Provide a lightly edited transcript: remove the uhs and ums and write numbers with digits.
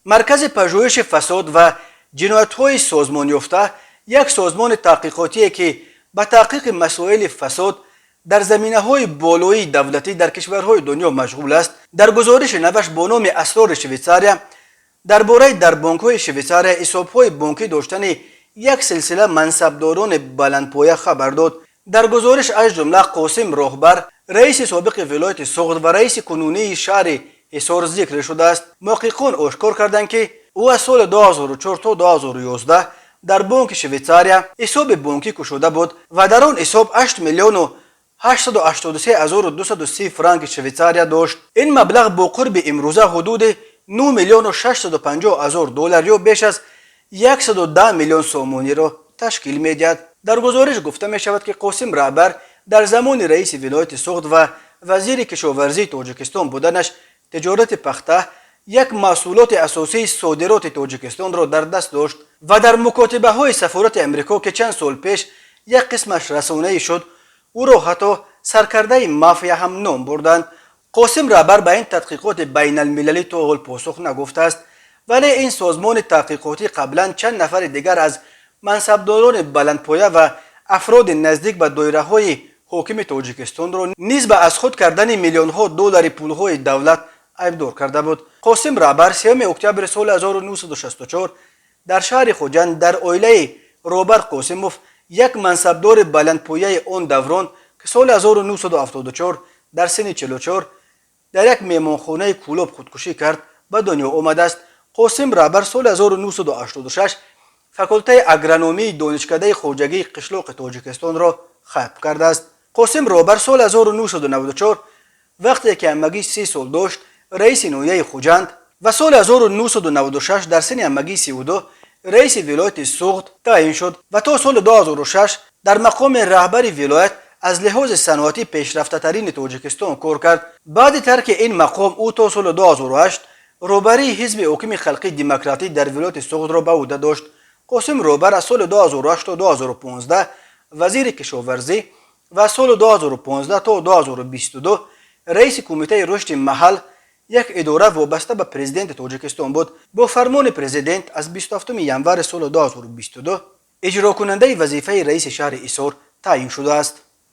مرکز پژوهش فساد و جنایت‌های سازمان یافته یک سازمان تحقیقاتی که به تحقیق مسائل فساد در زمینه‌های بالایی دولتی در کشورهای دنیا مشغول است، در گزارش نوشت با نام اسرار شویتزاریا درباره در بانک‌های شویتزاریا حساب‌های بانکی داشتن یک سلسله منصبداران بلندپایه خبر داد. در گزارش از جمله قاسم راهبر، رئیس سابق ولایت سوغد و رئیس کنونی شهر حصار ذکر شده است. محققان آشکار کردند که او از سال 2004 تا 2011 در بانک شویتزاریا حساب بانکی گشوده بود و در آن حساب 8 میلیون و 883,230 فرانک شویتزاریا داشت. این مبلغ با قرب امروزه حدود 9 میلیون و 650,000 دلار یا بیش از 110 میلیون سومونی را تشکیل می‌دهد. در گزارش گفته می شود که قاسم راهبر در زمان رئیس ولایت سوغد و وزیر کشاورزی تاجیکستان بودنش تجارت پخته یک محصولات اساسی صادرات تاجیکستان را در دست داشت و در مکاتبه های سفارت امریکا که چند سال پیش یک قسمش رسانه‌ای شد او را حتی سرکرده مافیا هم نام بردند. قاسم راهبر به این تحقیقات بین المللی تا حال پاسخ نگفته است، ولی این سازمان تحقیقاتی قبلا چند نفر دیگر از منصبداران بلندپایه و افراد نزدیک به دایره های حاکم تاجیکستان را نیز به از خود کردن میلیون ها دلار پولهای دولت ایبدار کرده بود. قاسم راهبر 3 اکتبر سال 1964 در شهر خوجند در عائله روبر قاسموف یک منصبدار بلندپایه آن دوران که سال 1974 در سن 44 در یک مهمانخانه کلوب خودکشی کرد به دنیا آمده است. قاسم راهبر سال 1986 فاکولته اگرونومی دانشکده خواجگی قشلاق تاجیکستان را ختم کرده است. قاسم راهبر سال 1994 وقتی که همگی 30 سال داشت رئیس ناحیه خوجند و سال 1996 در سن همگی 32 رئیس ولایت سوغد تعیین شد و تا سال 2006 در مقام رهبر ولایت از لحاظ صنعتی پیشرفته ترین تاجیکستان کار کرد. بعد ترک این مقام او تا سال 2008 رهبری حزب حاکم خلقی دموکراتی در ولایت سوغد را به عهده داشت. قاسم راهبر از سال 2008 تا 2015 وزیر کشاورزی و سال 2015 تا 2022 رئیس کمیته رشد محل یک اداره وابسته به پرزیدنت تاجیکستان بود. با فرمان پرزیدنت از 27 ژانویه سال 2022 اجرا کننده وظیفه رئیس شهر حصار تعیین شده است.